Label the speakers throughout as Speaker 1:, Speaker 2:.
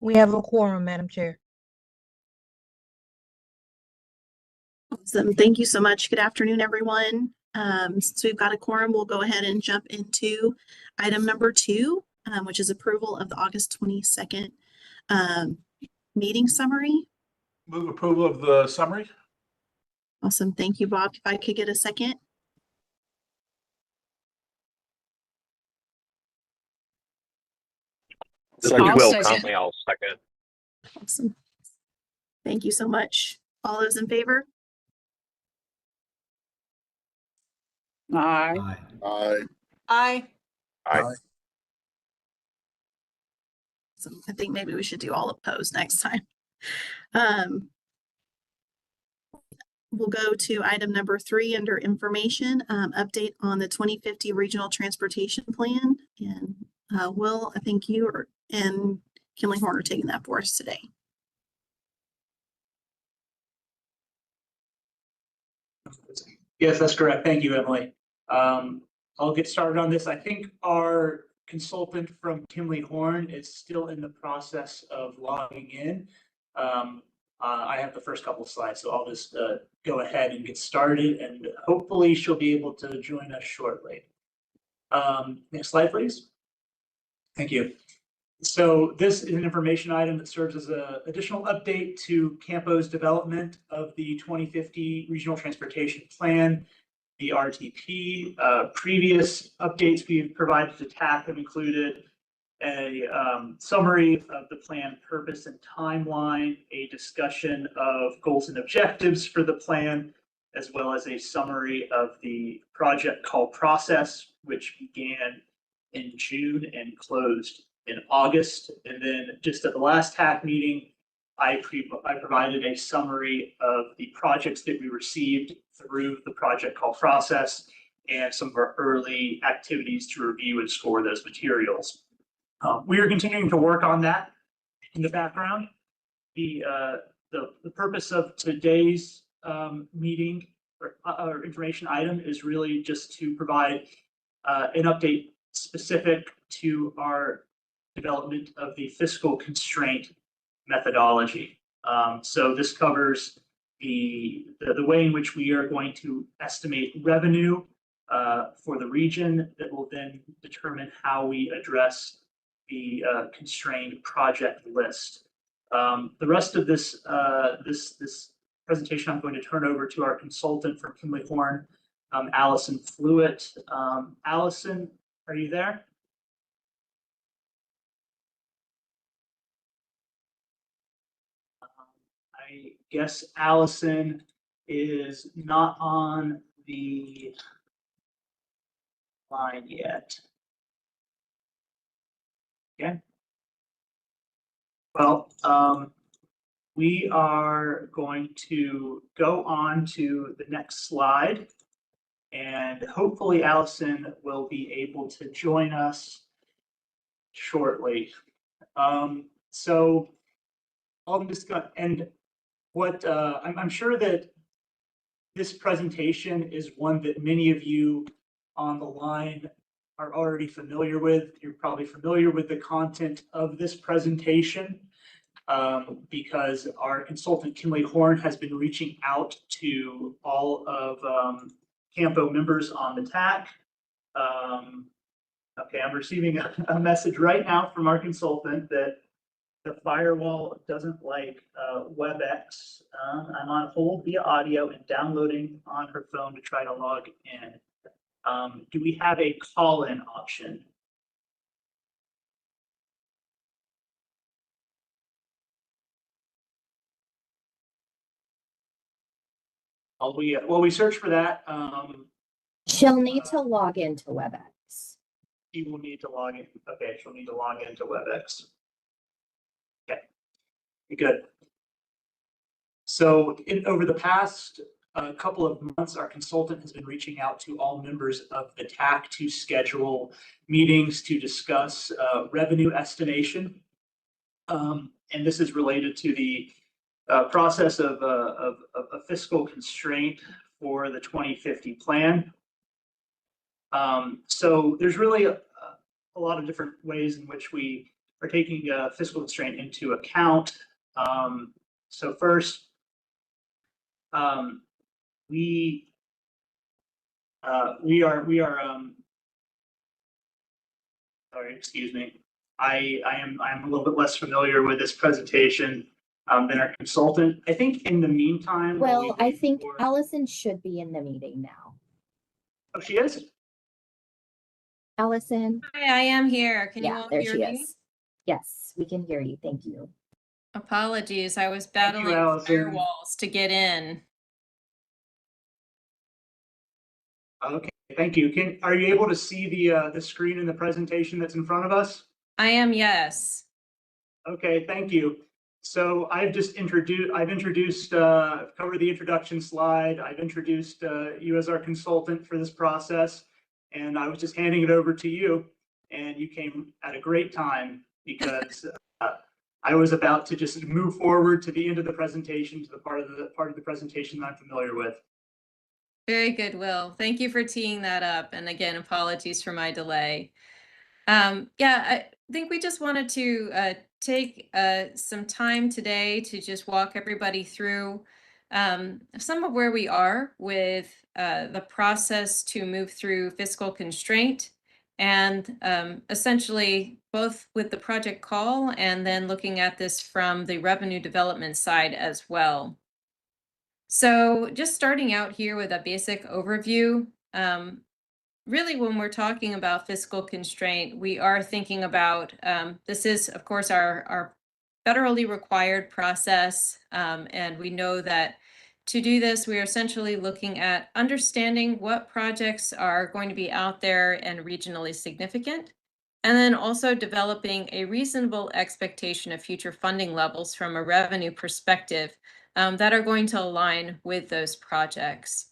Speaker 1: We have a quorum, Madam Chair.
Speaker 2: Awesome. Thank you so much. Good afternoon, everyone. Since we've got a quorum, we'll go ahead and jump into item number 2, which is approval of the August 22nd meeting summary.
Speaker 3: Move approval of the summary.
Speaker 2: Awesome. Thank you, Bob. If I could get a second.
Speaker 4: This is Will Conley. I'll second.
Speaker 2: Awesome. Thank you so much. All those in favor?
Speaker 5: Aye.
Speaker 6: Aye.
Speaker 1: Aye.
Speaker 4: Aye.
Speaker 2: So I think maybe we should do all opposed next time. We'll go to item number 3 under information, update on the 2050 regional transportation plan. And Will, I think you and Kinley Horn are taking that for us today.
Speaker 7: Yes, that's correct. Thank you, Emily. I'll get started on this. I think our consultant from Kinley Horn is still in the process of logging in. I have the first couple of slides, so I'll just go ahead and get started, and hopefully she'll be able to join us shortly. Next slide, please. Thank you. So this is an information item that serves as an additional update to CAMPO's development of the 2050 Regional Transportation Plan, the RTP. Previous updates we've provided to TAC have included a summary of the plan purpose and timeline, a discussion of goals and objectives for the plan, as well as a summary of the project call process, which began in June and closed in August. And then just at the last TAC meeting, I provided a summary of the projects that we received through the project call process and some of our early activities to review and score those materials. We are continuing to work on that in the background. The purpose of today's meeting or information item is really just to provide an update specific to our development of the fiscal constraint methodology. So this covers the way in which we are going to estimate revenue for the region that will then determine how we address the constrained project list. The rest of this this presentation I'm going to turn over to our consultant from Kinley Horn, Allison Fluitt. Allison, are you there? I guess Allison is not on the line yet. Okay. Well, we are going to go on to the next slide, and hopefully Allison will be able to join us shortly. So I'm just going to end what I'm sure that this presentation is one that many of you on the line are already familiar with. You're probably familiar with the content of this presentation because our consultant Kinley Horn has been reaching out to all of CAMPO members on the TAC. Okay, I'm receiving a message right now from our consultant that the firewall doesn't like WebEx. I'm on hold via audio and downloading on her phone to try to log in. Do we have a call-in option? While we search for that,
Speaker 5: She'll need to log into WebEx.
Speaker 7: she will need to log in. Okay, she'll need to log into WebEx. Okay, good. So over the past couple of months, our consultant has been reaching out to all members of the TAC to schedule meetings to discuss revenue estimation. And this is related to the process of a fiscal constraint for the 2050 plan. So there's really a lot of different ways in which we are taking fiscal constraint into account. So first, we are sorry, excuse me. I'm a little bit less familiar with this presentation than our consultant. I think in the meantime, while we
Speaker 5: Well, I
Speaker 7: wait
Speaker 5: think
Speaker 7: for-
Speaker 5: Allison should be in the meeting now.
Speaker 7: Oh, she is?
Speaker 5: Allison?
Speaker 6: Hi, I am here. Can you
Speaker 5: Yeah,
Speaker 6: all
Speaker 5: there
Speaker 6: hear
Speaker 5: she
Speaker 6: me?
Speaker 5: is. Yes, we can hear you. Thank you.
Speaker 6: Apologies, I was
Speaker 7: Thank you,
Speaker 6: battling
Speaker 7: Allison.
Speaker 6: firewalls to get in.
Speaker 7: Okay, thank you. Are you able to see the screen in the presentation that's in front of us?
Speaker 6: I am, yes.
Speaker 7: Okay, thank you. So I've introduced, covered the introduction slide. I've introduced you as our consultant for this process, and I was just handing it over to you, and you came at a great time because I was about to just move forward to the end of the presentation, to the part of the presentation that I'm familiar with.
Speaker 6: Very good, Will. Thank you for teeing that up. And again, apologies for my delay. Yeah, I think we just wanted to take some time today to just walk everybody through some of where we are with the process to move through fiscal constraint, and essentially both with the project call and then looking at this from the revenue development side as well. So just starting out here with a basic overview, really when we're talking about fiscal constraint, we are thinking about, this is of course our federally required process. And we know that to do this, we are essentially looking at understanding what projects are going to be out there and regionally significant, and then also developing a reasonable expectation of future funding levels from a revenue perspective that are going to align with those projects.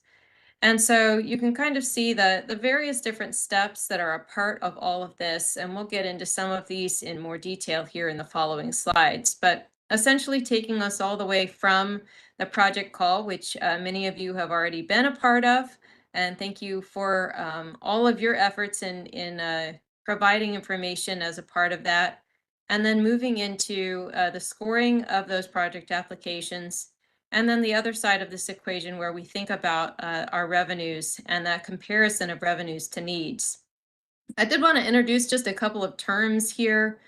Speaker 6: And so you can kind of see the various different steps that are a part of all of this, and we'll get into some of these in more detail here in the following slides. But essentially taking us all the way from the project call, which many of you have already been a part of, and thank you for all of your efforts in providing information as a part of that, and then moving into the scoring of those project applications. And then the other side of this equation where we think about our revenues and that comparison of revenues to needs. I did want to introduce just a couple of terms here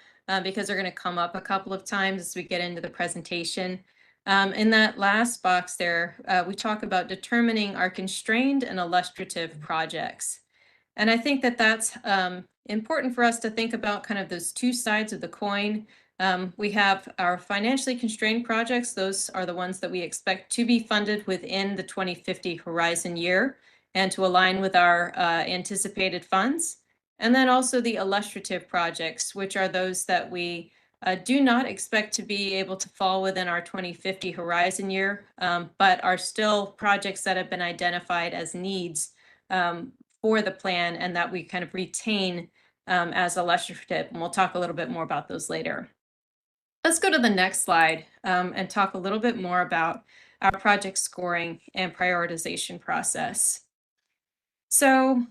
Speaker 6: because they're going to come up a couple of times as we get into the presentation. In that last box there, we talk about determining our constrained and illustrative projects. And I think that that's important for us to think about kind of those two sides of the coin. We have our financially constrained projects. Those are the ones that we expect to be funded within the 2050 horizon year and to align with our anticipated funds. And then also the illustrative projects, which are those that we do not expect to be able to fall within our 2050 horizon year, but are still projects that have been identified as needs for the plan and that we kind of retain as illustrative. And we'll talk a little bit more about those later. Let's go to the next slide and talk a little bit more about our project scoring and prioritization process. So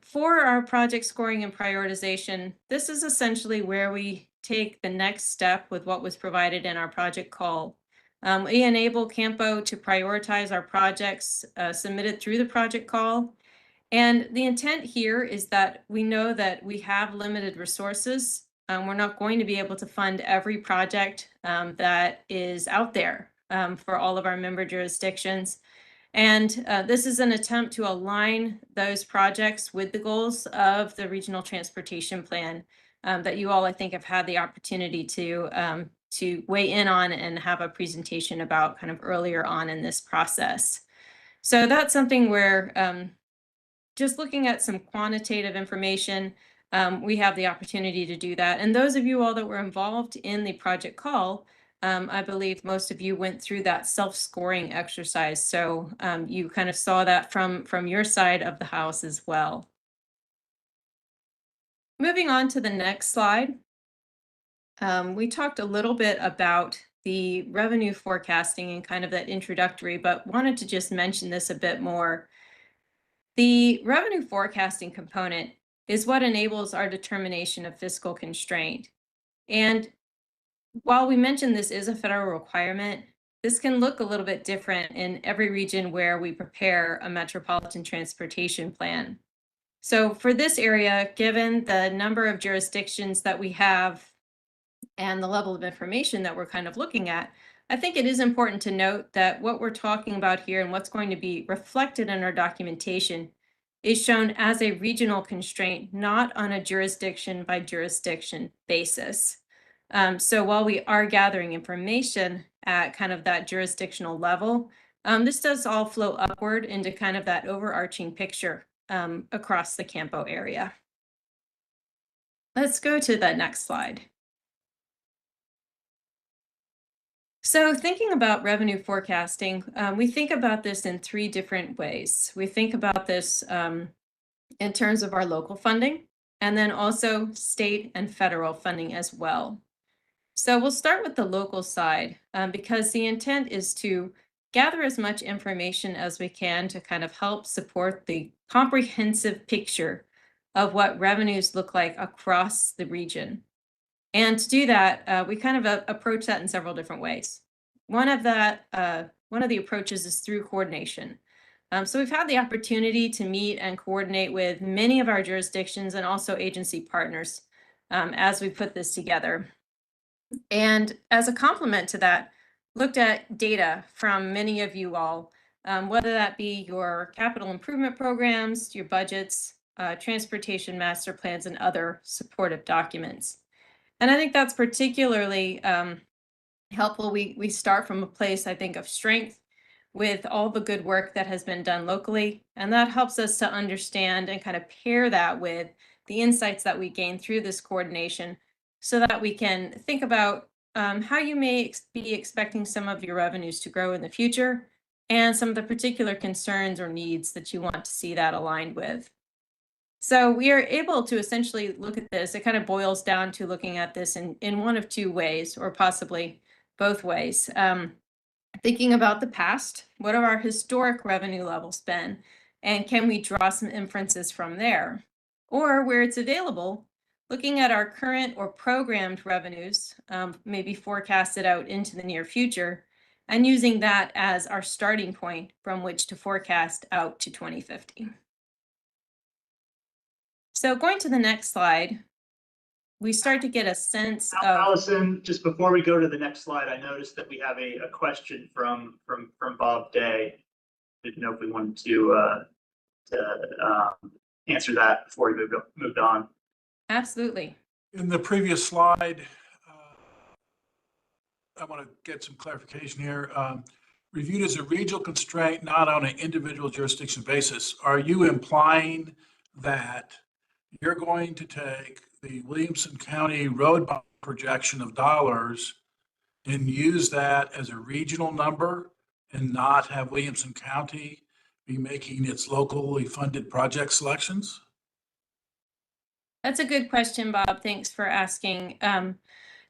Speaker 6: for our project scoring and prioritization, this is essentially where we take the next step with what was provided in our project call. We enable CAMPO to prioritize our projects submitted through the project call. And the intent here is that we know that we have limited resources. We're not going to be able to fund every project that is out there for all of our member jurisdictions. And this is an attempt to align those projects with the goals of the Regional Transportation Plan that you all, I think, have had the opportunity to weigh in on and have a presentation about kind of earlier on in this process. So that's something where just looking at some quantitative information, we have the opportunity to do that. And those of you all that were involved in the project call, I believe most of you went through that self-scoring exercise. So you kind of saw that from your side of the house as well. Moving on to the next slide. We talked a little bit about the revenue forecasting and kind of that introductory, but wanted to just mention this a bit more. The revenue forecasting component is what enables our determination of fiscal constraint. And while we mentioned this is a federal requirement, this can look a little bit different in every region where we prepare a metropolitan transportation plan. So for this area, given the number of jurisdictions that we have and the level of information that we're kind of looking at, I think it is important to note that what we're talking about here and what's going to be reflected in our documentation is shown as a regional constraint, not on a jurisdiction by jurisdiction basis. So while we are gathering information at kind of that jurisdictional level, this does all flow upward into kind of that overarching picture across the CAMPO area. Let's go to the next slide. So thinking about revenue forecasting, we think about this in 3 different ways. We think about this in terms of our local funding, and then also state and federal funding as well. So we'll start with the local side because the intent is to gather as much information as we can to kind of help support the comprehensive picture of what revenues look like across the region. And to do that, we kind of approach that in several different ways. One of the approaches is through coordination. So we've had the opportunity to meet and coordinate with many of our jurisdictions and also agency partners as we put this together. And as a complement to that, looked at data from many of you all, whether that be your capital improvement programs, your budgets, transportation master plans, and other supportive documents. And I think that's particularly helpful. We start from a place, I think, of strength with all the good work that has been done locally. And that helps us to understand and kind of pair that with the insights that we gain through this coordination so that we can think about how you may be expecting some of your revenues to grow in the future and some of the particular concerns or needs that you want to see that aligned with. So we are able to essentially look at this. It kind of boils down to looking at this in one of 2 ways, or possibly both ways. Thinking about the past, what have our historic revenue levels been? And can we draw some inferences from there? Or where it's available, looking at our current or programmed revenues, maybe forecasted out into the near future, and using that as our starting point from which to forecast out to 2050. So going to the next slide, we start to get a sense of—
Speaker 7: Allison, just before we go to the next slide, I noticed that we have a question from Bob Day. Didn't know if we wanted to answer that before we moved on.
Speaker 6: Absolutely.
Speaker 3: In the previous slide, I want to get some clarification here. Reviewed as a regional constraint, not on an individual jurisdiction basis. Are you implying that you're going to take the Williamson County road bond projection of dollars and use that as a regional number and not have Williamson County be making its locally funded project selections?
Speaker 6: That's a good question, Bob. Thanks for asking.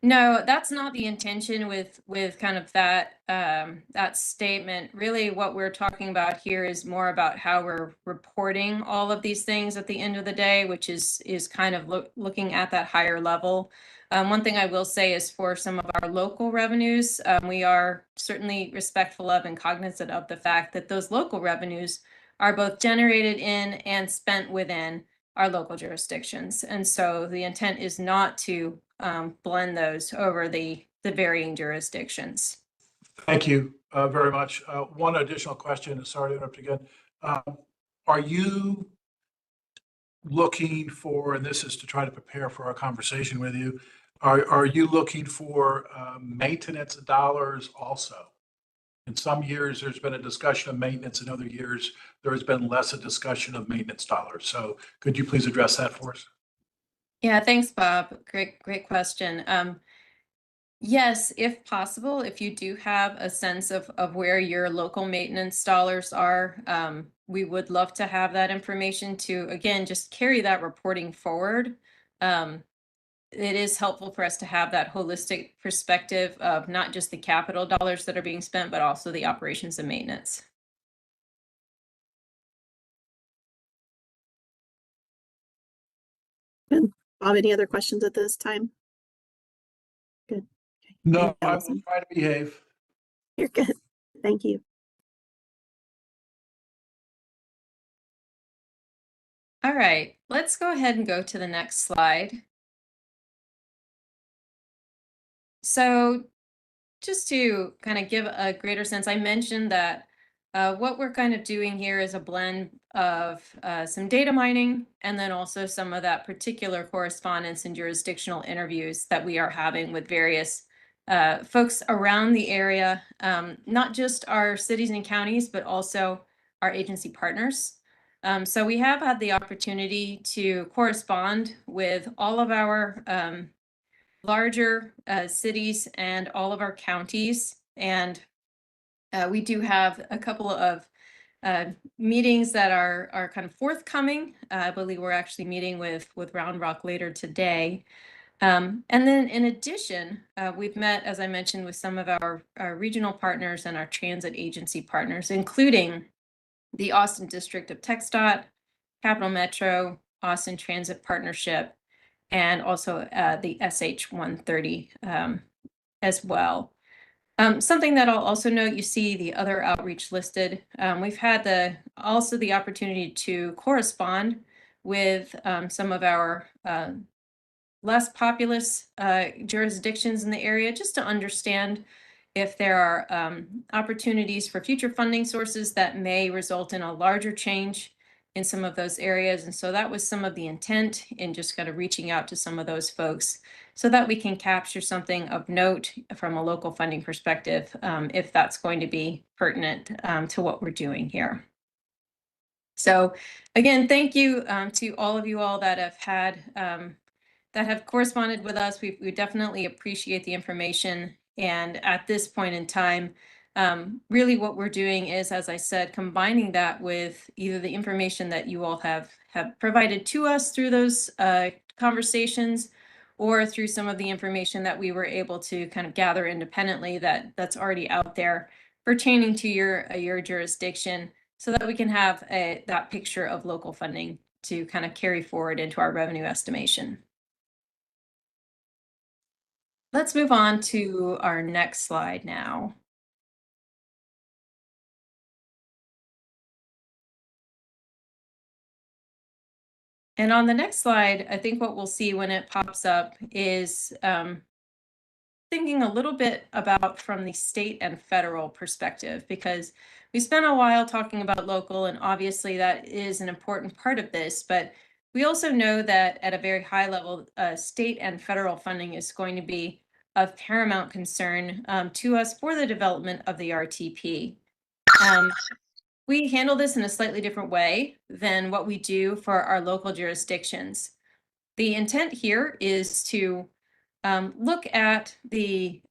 Speaker 6: No, that's not the intention with kind of that that statement. Really, what we're talking about here is more about how we're reporting all of these things at the end of the day, which is kind of looking at that higher level. One thing I will say is for some of our local revenues, we are certainly respectful of and cognizant of the fact that those local revenues are both generated in and spent within our local jurisdictions. And so the intent is not to blend those over the varying jurisdictions.
Speaker 3: Thank you very much. One additional question, sorry to interrupt again. Are you looking for, and this is to try to prepare for our conversation with you, are you looking for maintenance dollars also? In some years, there's been a discussion of maintenance. In other years, there has been less a discussion of maintenance dollars. So could you please address that for us?
Speaker 6: Yeah, thanks, Bob. Great question. Yes, if possible, if you do have a sense of where your local maintenance dollars are, we would love to have that information to, again, just carry that reporting forward. It is helpful for us to have that holistic perspective of not just the capital dollars that are being spent, but also the operations and maintenance.
Speaker 2: Bob, any other questions at this time?
Speaker 3: No,
Speaker 2: Thank you,
Speaker 3: I will
Speaker 2: Allison.
Speaker 3: try to behave.
Speaker 2: You're good. Thank you.
Speaker 6: All right, let's go ahead and go to the next slide. So just to kind of give a greater sense, I mentioned that what we're kind of doing here is a blend of some data mining and then also some of that particular correspondence and jurisdictional interviews that we are having with various folks around the area, not just our cities and counties, but also our agency partners. So we have had the opportunity to correspond with all of our larger cities and all of our counties. And we do have a couple of meetings that are kind of forthcoming. I believe we're actually meeting with Round Rock later today. And then in addition, we've met, as I mentioned, with some of our regional partners and our transit agency partners, including the Austin District of TxDOT, Capital Metro, Austin Transit Partnership, and also the SH-130 as well. Something that I'll also note, you see the other outreach listed. We've had also the opportunity to correspond with some of our less populous jurisdictions in the area, just to understand if there are opportunities for future funding sources that may result in a larger change in some of those areas. And so that was some of the intent in just kind of reaching out to some of those folks so that we can capture something of note from a local funding perspective, if that's going to be pertinent to what we're doing here. So again, thank you to all of you all that have had that have corresponded with us. We definitely appreciate the information. And at this point in time, really what we're doing is, as I said, combining that with either the information that you all have provided to us through those conversations, or through some of the information that we were able to kind of gather independently that's already out there pertaining to your jurisdiction, so that we can have that picture of local funding to kind of carry forward into our revenue estimation. Let's move on to our next slide now. And on the next slide, I think what we'll see when it pops up is thinking a little bit about from the state and federal perspective, because we spent a while talking about local, and obviously that is an important part of this, but we also know that at a very high level, state and federal funding is going to be of paramount concern to us for the development of the RTP. We handle this in a slightly different way than what we do for our local jurisdictions. The intent here is to look at the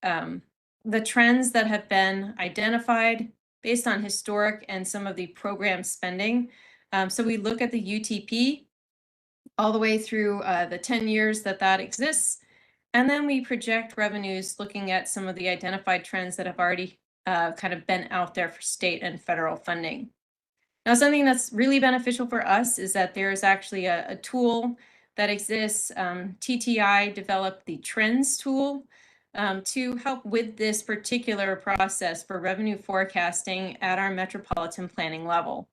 Speaker 6: trends that have been identified based on historic and some of the program spending. So we look at the UTP all the way through the 10 years that exists. And then we project revenues looking at some of the identified trends that have already kind of been out there for state and federal funding. Now, something that's really beneficial for us is that there is actually a tool that exists. TTI developed the Trends tool to help with this particular process for revenue forecasting at our metropolitan planning level.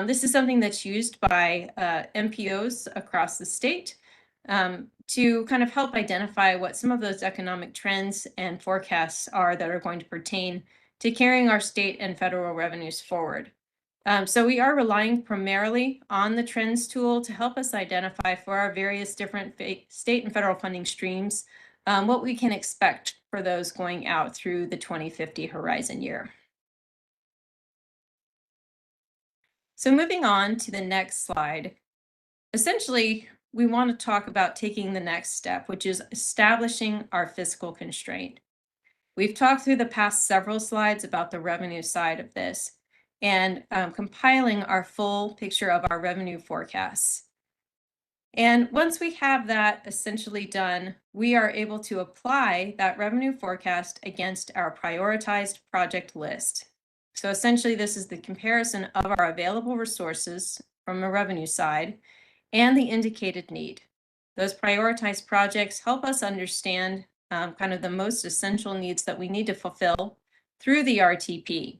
Speaker 6: This is something that's used by MPOs across the state to kind of help identify what some of those economic trends and forecasts are that are going to pertain to carrying our state and federal revenues forward. So we are relying primarily on the Trends tool to help us identify for our various different state and federal funding streams what we can expect for those going out through the 2050 horizon year. So moving on to the next slide, essentially, we want to talk about taking the next step, which is establishing our fiscal constraint. We've talked through the past several slides about the revenue side of this and compiling our full picture of our revenue forecasts. And once we have that essentially done, we are able to apply that revenue forecast against our prioritized project list. So essentially, this is the comparison of our available resources from a revenue side and the indicated need. Those prioritized projects help us understand kind of the most essential needs that we need to fulfill through the RTP.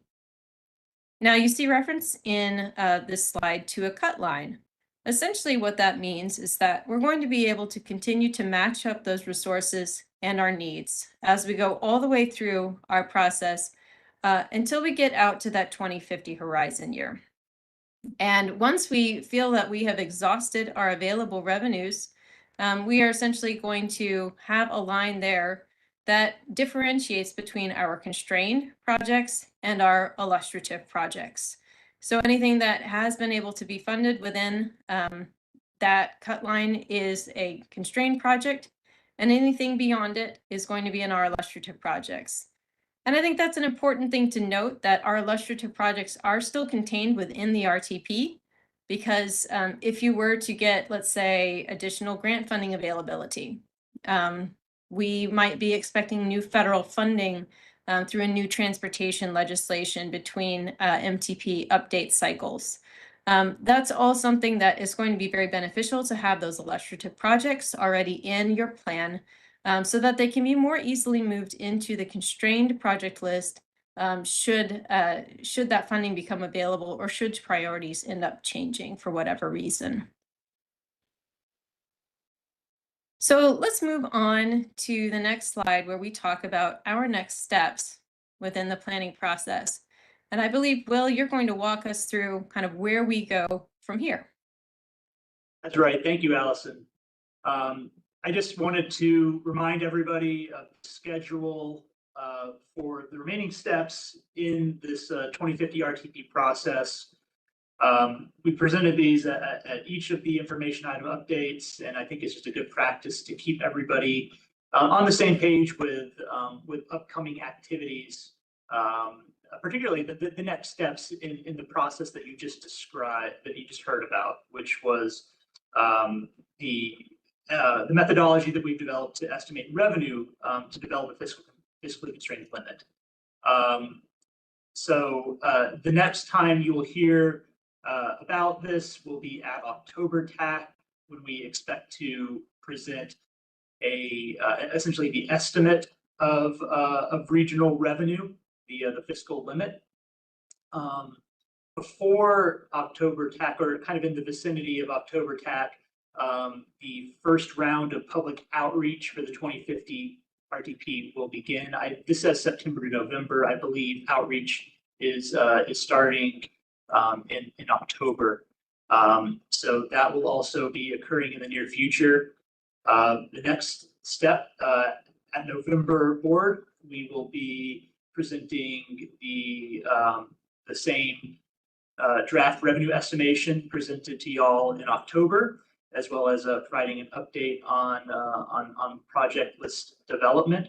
Speaker 6: Now you see reference in this slide to a cut line. Essentially what that means is that we're going to be able to continue to match up those resources and our needs as we go all the way through our process until we get out to that 2050 horizon year. And once we feel that we have exhausted our available revenues, we are essentially going to have a line there that differentiates between our constrained projects and our illustrative projects. So anything that has been able to be funded within that cut line is a constrained project, and anything beyond it is going to be in our illustrative projects. And I think that's an important thing to note, that our illustrative projects are still contained within the RTP, because if you were to get, let's say, additional grant funding availability, we might be expecting new federal funding through a new transportation legislation between MTP update cycles. That's all something that is going to be very beneficial to have those illustrative projects already in your plan, so that they can be more easily moved into the constrained project list should that funding become available, or should priorities end up changing for whatever reason. So let's move on to the next slide, where we talk about our next steps within the planning process. And I believe, Will, you're going to walk us through kind of where we go from here.
Speaker 7: That's right. Thank you, Allison. I just wanted to remind everybody of the schedule for the remaining steps in this 2050 RTP process. We presented these at each of the information item updates, and I think it's just a good practice to keep everybody on the same page with upcoming activities, particularly the next steps in the process that you just described, that you just heard about, which was the methodology that we've developed to estimate revenue to develop a fiscally constrained limit. So the next time you will hear about this will be at October TAC, when we expect to present essentially the estimate of regional revenue, the fiscal limit. Before October TAC, or kind of in the vicinity of October TAC, the first round of public outreach for the 2050 RTP will begin. This says September to November. I believe outreach is starting in October. So that will also be occurring in the near future. The next step at November board, we will be presenting the same draft revenue estimation presented to y'all in October, as well as providing an update on project list development.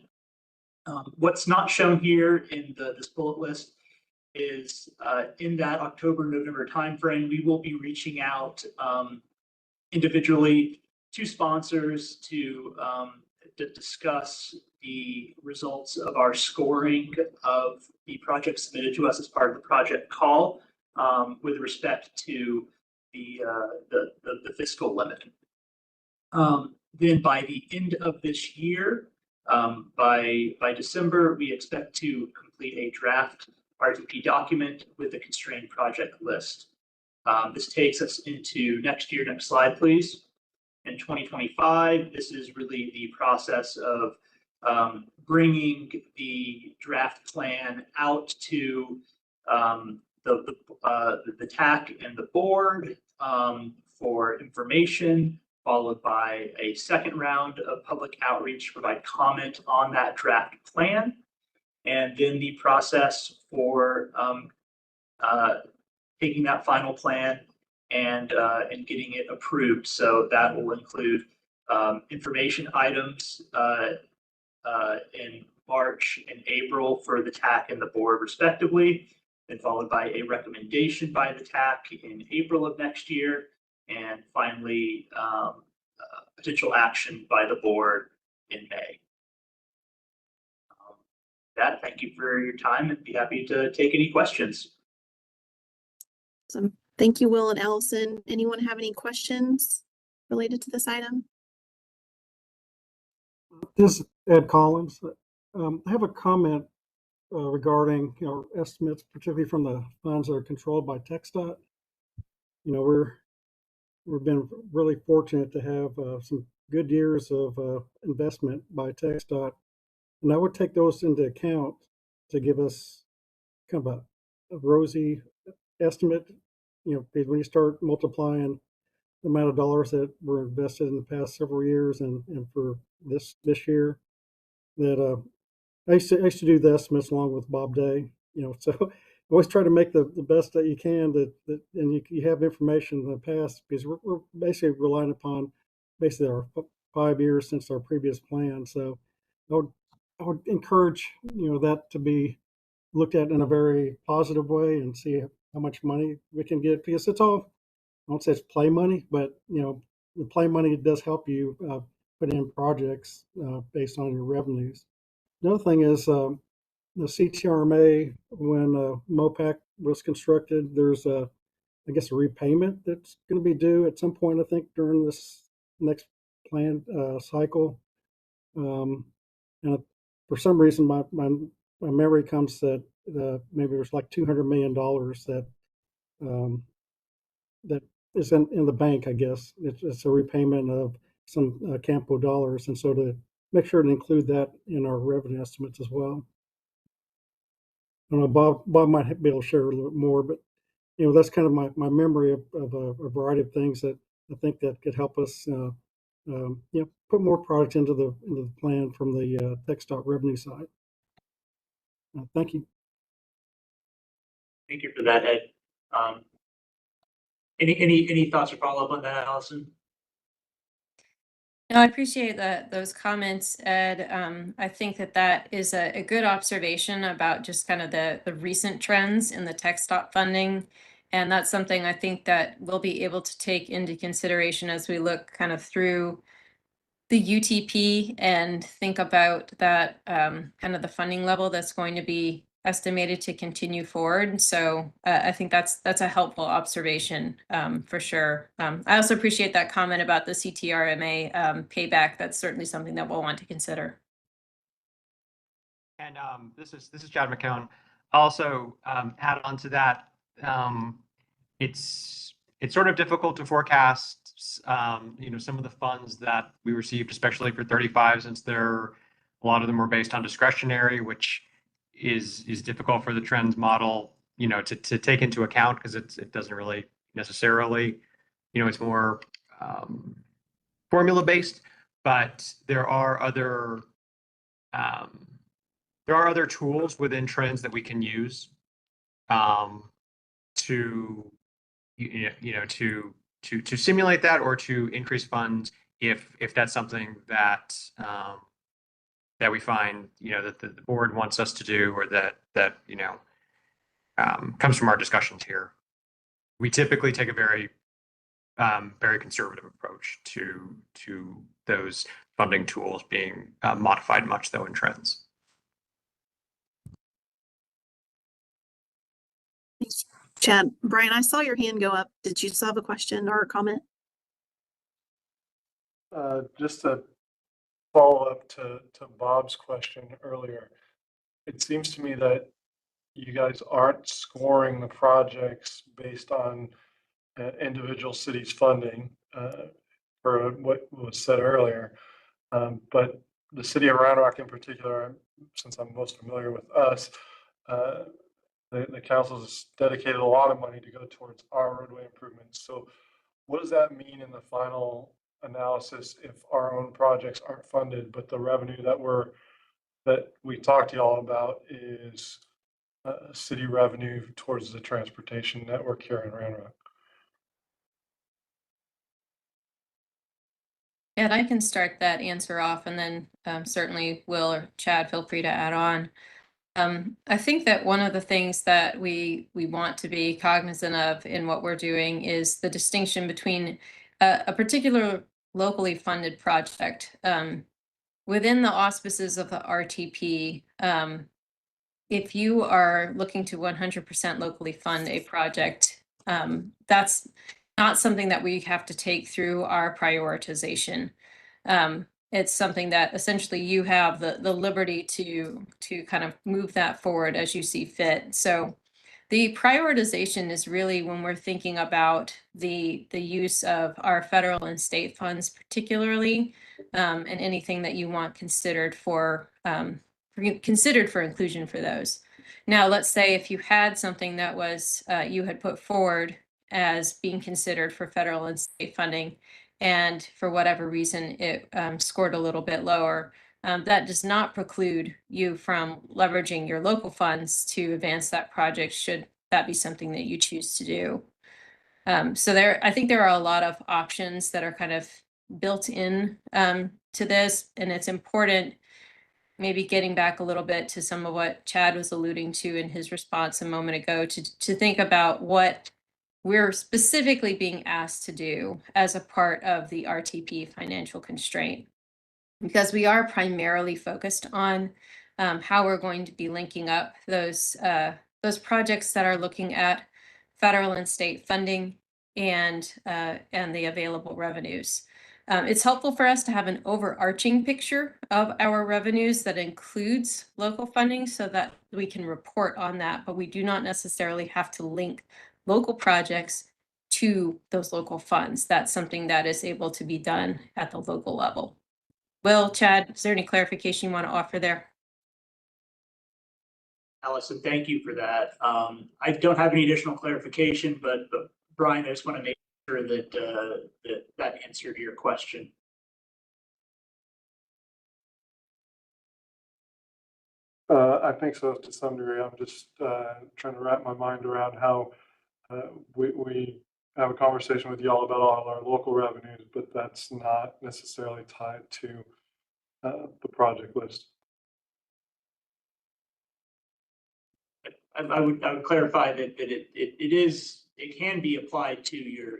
Speaker 7: What's not shown here in this bullet list is in that October-November timeframe, we will be reaching out individually to sponsors to discuss the results of our scoring of the project submitted to us as part of the project call with respect to the fiscal limit. Then by the end of this year, by December, we expect to complete a draft RTP document with the constrained project list. This takes us into next year. Next slide, please. In 2025, this is really the process of bringing the draft plan out to the TAC and the board for information, followed by a second round of public outreach to provide comment on that draft plan, and then the process for taking that final plan and getting it approved. So that will include information items in March and April for the TAC and the board respectively, then followed by a recommendation by the TAC in April of next year, and finally potential action by the board in May. Thank you for your time, and be happy to take any questions.
Speaker 2: Awesome. Thank you, Will and Allison. Anyone have any questions related to this item?
Speaker 8: This is Ed Collins. I have a comment regarding estimates, particularly from the funds that are controlled by TxDOT. We've been really fortunate to have some good years of investment by TxDOT, and I would take those into account to give us kind of a rosy estimate. Because when you start multiplying the amount of dollars that were invested in the past several years and for this year, that I used to do the estimates along with Bob Day, so always try to make the best that you can and you have information in the past because we're basically relying upon basically our 5 years since our previous plan. So I would encourage, that to be looked at in a very positive way and see how much money we can get because it's all, I won't say it's play money, but the play money does help you put in projects based on your revenues. Another thing is the CTRMA, when MOPAC was constructed, there's I guess a repayment that's going to be due at some point, I think, during this next plan cycle. And for some reason, my memory comes that maybe there's like $200 million that that is in the bank, I guess. It's a repayment of some CAMPO dollars. And so to make sure to include that in our revenue estimates as well. I don't know, Bob might be able to share a little bit more, but that's kind of my memory of a variety of things that I think that could help us put more product into the plan from the TxDOT revenue side. Thank you.
Speaker 7: Thank you for that, Ed. Any thoughts or follow up on that, Allison?
Speaker 6: No, I appreciate those comments, Ed. I think that is a good observation about just kind of the recent trends in the TxDOT funding. And that's something I think that we'll be able to take into consideration as we look kind of through the UTP and think about that kind of the funding level that's going to be estimated to continue forward. So I think that's a helpful observation for sure. I also appreciate that comment about the CTRMA payback. That's certainly something that we'll want to consider.
Speaker 9: And this is Chad McCone. Also add on to that, it's sort of difficult to forecast some of the funds that we received, especially for 35, since a lot of them were based on discretionary, which is difficult for the trends model to take into account because it doesn't really necessarily, it's more formula based, but there are other tools within trends that we can use to simulate that or to increase funds if that's something that that we find that the board wants us to do or that comes from our discussions here. We typically take a very very conservative approach to those funding tools being modified much though in trends.
Speaker 2: Thanks, Chad. Brian, I saw your hand go up. Did you still have a question or a comment?
Speaker 10: Just a follow up to Bob's question earlier. It seems to me that you guys aren't scoring the projects based on individual cities' funding for what was said earlier. But the city of Round Rock in particular, since I'm most familiar with us, the council has dedicated a lot of money to go towards our roadway improvements. So what does that mean in the final analysis if our own projects aren't funded, but the revenue that we talked to y'all about is city revenue towards the transportation network here in Round Rock?
Speaker 6: And I can start that answer off, and then certainly Will or Chad, feel free to add on. I think that one of the things that we want to be cognizant of in what we're doing is the distinction between a particular locally funded project. Within the auspices of the RTP, if you are looking to 100% locally fund a project, that's not something that we have to take through our prioritization. it's something that essentially you have the liberty to kind of move that forward as you see fit. So the prioritization is really when we're thinking about the use of our federal and state funds, particularly, and anything that you want considered for inclusion for those. Now, let's say if you had something that was you had put forward as being considered for federal and state funding, and for whatever reason it scored a little bit lower. That does not preclude you from leveraging your local funds to advance that project should that be something that you choose to do. So I think there are a lot of options that are kind of built in to this, and it's important, maybe getting back a little bit to some of what Chad was alluding to in his response a moment ago, to think about what we're specifically being asked to do as a part of the RTP financial constraint, because we are primarily focused on how we're going to be linking up those projects that are looking at federal and state funding and the available revenues. It's helpful for us to have an overarching picture of our revenues that includes local funding so that we can report on that, but we do not necessarily have to link local projects to those local funds. That's something that is able to be done at the local level. Will, Chad, is there any clarification you want to offer there?
Speaker 7: Allison, thank you for that. I don't have any additional clarification, but Brian, I just want to make sure that that answered your question.
Speaker 10: I think so to some degree. I'm just trying to wrap my mind around how we have a conversation with y'all about all our local revenues, but that's not necessarily tied to the project list.
Speaker 7: I would clarify that it can be applied to your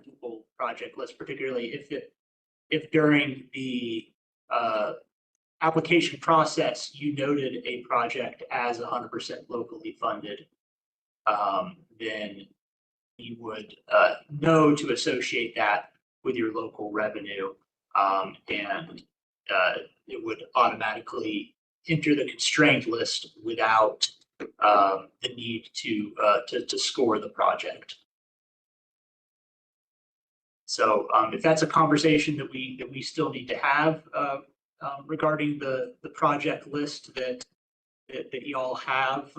Speaker 7: local project list, particularly if during the application process you noted a project as 100% locally funded, then you would know to associate that with your local revenue, and it would automatically enter the constraint list without the need to score the project. So if that's a conversation that we still need to have regarding the project list that you all have,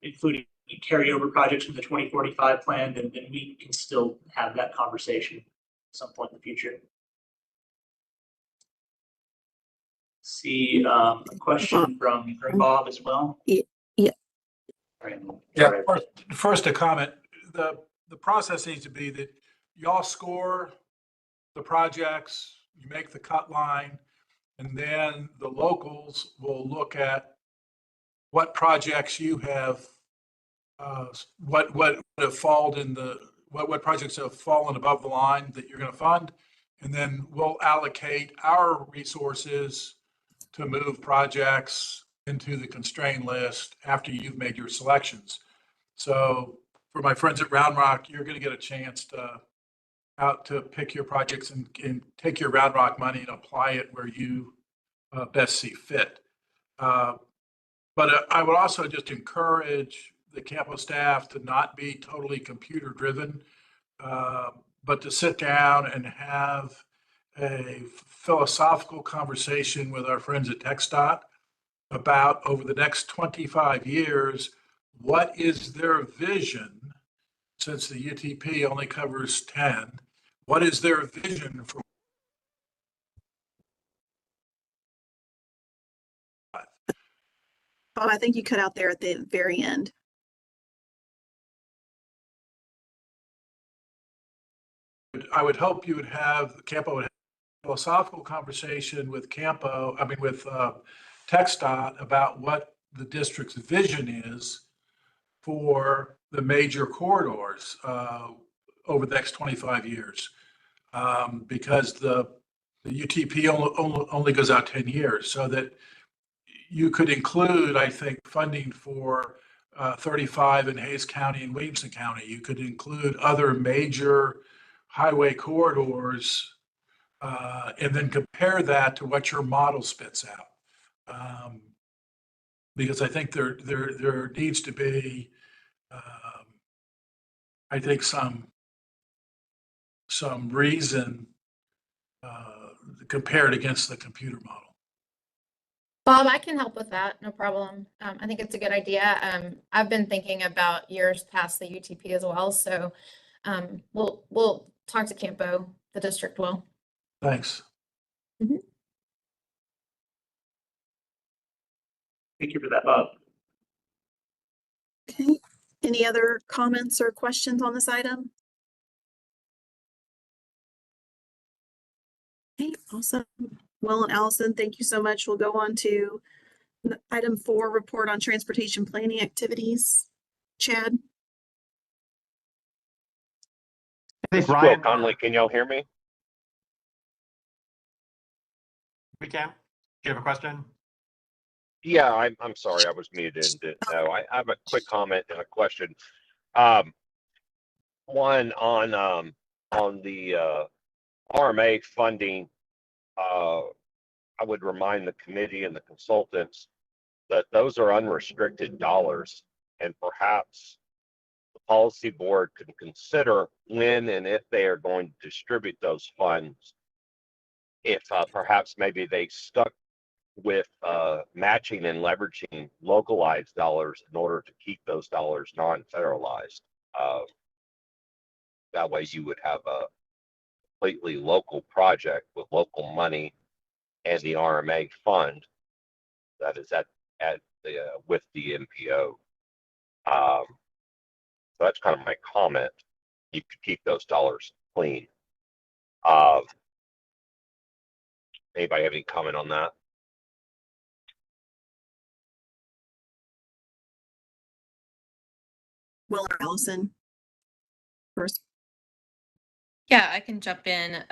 Speaker 7: including carryover projects from the 2045 plan, then we can still have that conversation at some point in the future. See a question from Bob as well.
Speaker 2: Yeah.
Speaker 3: Yeah, first a comment. The process needs to be that y'all score the projects, you make the cut line, and then the locals will look at what projects you have, what have fallen in the, what projects have fallen above the line that you're going to fund, and then we'll allocate our resources to move projects into the constraint list after you've made your selections. So for my friends at Round Rock, you're going to get a chance to pick your projects and take your Round Rock money and apply it where you best see fit. But I would also just encourage the CAMPO staff to not be totally computer driven, but to sit down and have a philosophical conversation with our friends at TxDOT about, over the next 25 years, what is their vision, since the UTP only covers 10, what is their vision for
Speaker 2: Bob, I think you cut out there at the very end.
Speaker 3: I would hope you would have, CAMPO would have a philosophical conversation with with TxDOT about what the district's vision is for the major corridors over the next 25 years. Because the UTP only goes out 10 years, so that you could include, I think, funding for 35 in Hayes County and Williamson County. You could include other major highway corridors and then compare that to what your model spits out. Because I think there needs to be, I think some reason compared against the computer model.
Speaker 11: Bob, I can help with that, no problem. I think it's a good idea. I've been thinking about years past the UTP as well, so we'll talk to CAMPO, the district will.
Speaker 3: Thanks.
Speaker 7: Thank you for that, Bob.
Speaker 2: Okay, any other comments or questions on this item? Okay, awesome. Will and Allison, thank you so much. We'll go on to item 4, report on transportation planning activities. Chad?
Speaker 9: I think
Speaker 4: Will
Speaker 9: Ryan,
Speaker 4: Conley, can y'all hear me?
Speaker 9: we can. Do you have a question?
Speaker 4: Yeah, I'm sorry, I was muted and didn't know. I have a quick comment and a question. One on the RMA funding. I would remind the committee and the consultants that those are unrestricted dollars, and perhaps the policy board can consider when and if they are going to distribute those funds, if perhaps maybe they stuck with matching and leveraging localized dollars in order to keep those dollars non-federalized. That way you would have a completely local project with local money and the RMA fund that is at the with the MPO. So that's kind of my comment. You could keep those dollars clean. Anybody have any comment on that?
Speaker 2: Will or Allison? First.
Speaker 6: Yeah, I can jump in.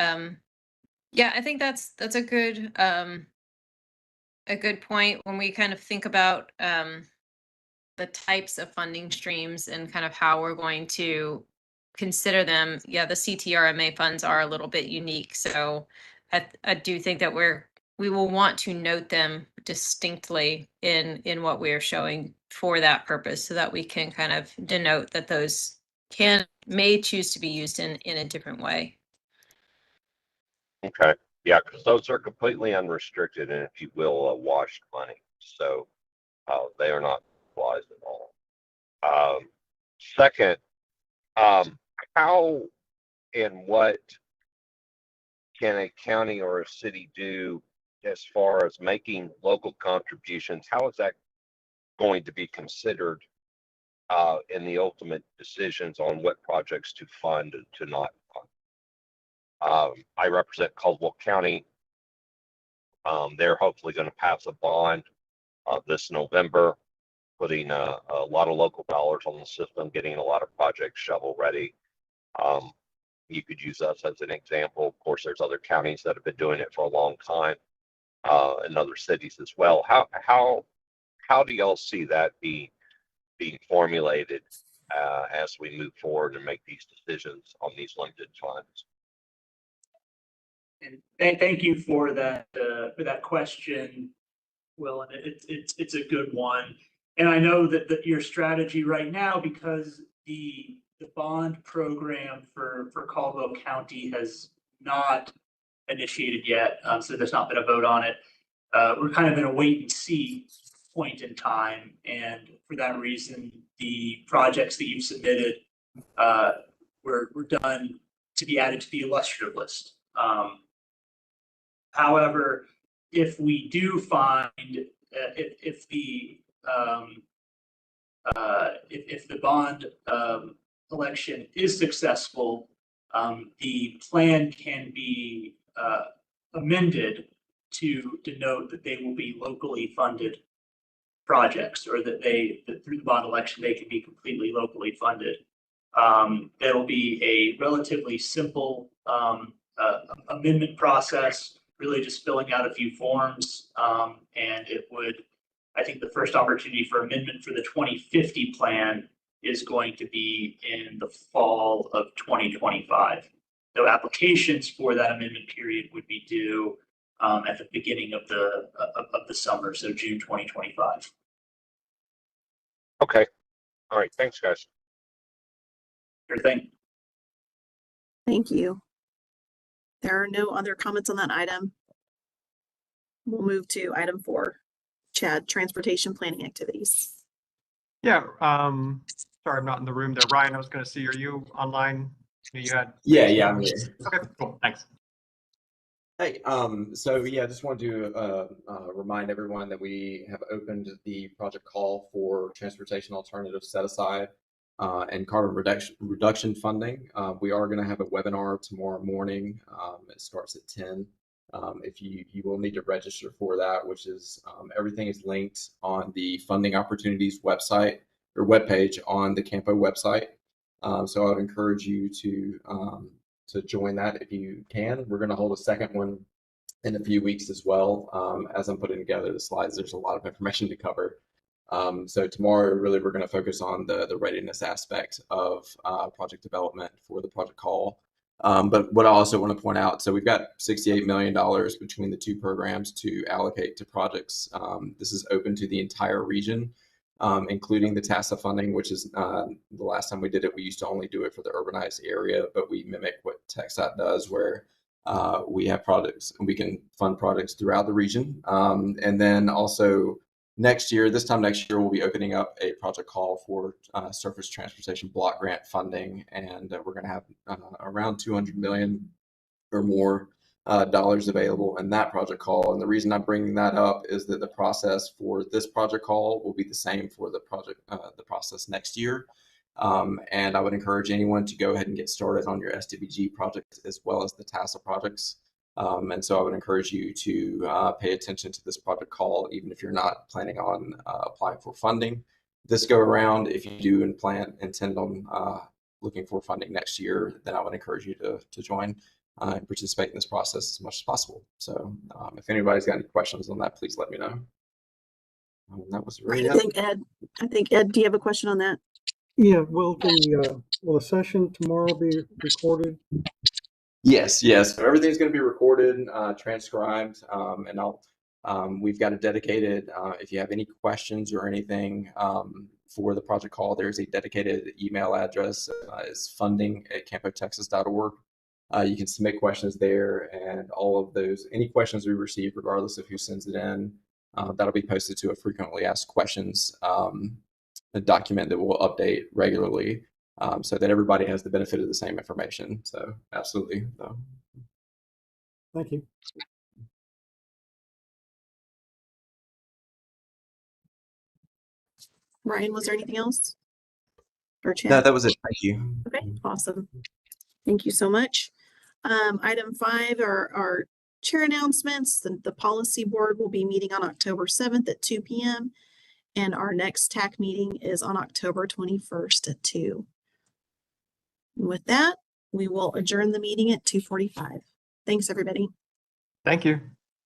Speaker 6: Yeah, I think that's a good point when we kind of think about the types of funding streams and kind of how we're going to consider them. Yeah, the CTRMA funds are a little bit unique, so I do think that we will want to note them distinctly in what we are showing for that purpose, so that we can kind of denote that those may choose to be used in a different way.
Speaker 4: Okay, yeah, because those are completely unrestricted and, if you will, washed money. So they are not utilized at all. Second, how and what can a county or a city do as far as making local contributions? How is that going to be considered in the ultimate decisions on what projects to fund and to not fund? I represent Caldwell County. They're hopefully going to pass a bond this November, putting a lot of local dollars on the system, getting a lot of projects shovel ready. You could use us as an example. Of course, there's other counties that have been doing it for a long time, and other cities as well. How do y'all see that being formulated as we move forward and make these decisions on these limited funds?
Speaker 7: And thank you for that question, Will, and it's a good one. And I know that your strategy right now, because the bond program for Caldwell County has not initiated yet, so there's not been a vote on it. We're kind of in a wait and see point in time, and for that reason, the projects that you've submitted were done to be added to the illustrative list. However, if we do find if the bond election is successful, the plan can be amended to denote that they will be locally funded projects, or that through the bond election they can be completely locally funded. It'll be a relatively simple amendment process, really just filling out a few forms, and it would, I think the first opportunity for amendment for the 2050 plan is going to be in the fall of 2025. So applications for that amendment period would be due at the beginning of the summer, so June 2025.
Speaker 4: Okay. All right. Thanks, guys.
Speaker 7: Sure thing.
Speaker 2: Thank you. There are no other comments on that item. We'll move to item 4. Chad, transportation planning activities.
Speaker 9: Yeah, sorry, I'm not in the room there. Ryan, I was gonna see, are you online? You had.
Speaker 12: Yeah, I'm here.
Speaker 9: Okay, cool, thanks.
Speaker 12: Hey, so yeah, I just wanted to remind everyone that we have opened the project call for transportation alternative set aside and carbon reduction funding. We are going to have a webinar tomorrow morning. It starts at 10. If you will need to register for that, which is everything is linked on the funding opportunities website or webpage on the CAMPO website. So I would encourage you to join that if you can. We're going to hold a second one in a few weeks as well. As I'm putting together the slides, there's a lot of information to cover. So tomorrow, really, we're going to focus on the readiness aspect of project development for the project call. But what I also want to point out, so we've got $68 million between the two programs to allocate to projects. This is open to the entire region, including the TASA funding, which is the last time we did it, we used to only do it for the urbanized area, but we mimic what TxDOT does, where we have projects and we can fund projects throughout the region. And then also this time next year, we'll be opening up a project call for surface transportation block grant funding. And we're going to have around 200 million or more dollars available in that project call. And the reason I'm bringing that up is that the process for this project call will be the same for the process next year. And I would encourage anyone to go ahead and get started on your SWG projects as well as the TASA projects. And so I would encourage you to pay attention to this project call, even if you're not planning on applying for funding this go around. If you do intend on looking for funding next year, then I would encourage you to join and participate in this process as much as possible. So if anybody's got any questions on that, please let me know. That was really
Speaker 2: I think Ed, do you have a question on that?
Speaker 8: Yeah, will the session tomorrow be recorded?
Speaker 12: Yes. So everything's going to be recorded, transcribed, and we've got a dedicated, if you have any questions or anything for the project call, there's a dedicated email address. It's funding@campotexas.org. You can submit questions there, and all of those, any questions we receive, regardless of who sends it in, that'll be posted to a frequently asked questions a document that we'll update regularly, so that everybody has the benefit of the same information. So absolutely.
Speaker 8: Thank you.
Speaker 2: Ryan, was there anything else? Or Chad?
Speaker 12: No, that was it. Thank you.
Speaker 2: Okay, awesome. Thank you so much. Item 5 are our chair announcements. The policy board will be meeting on October 7th at 2 p.m. And our next TAC meeting is on October 21st at 2. And with that, we will adjourn the meeting at 2:45. Thanks, everybody.
Speaker 9: Thank you.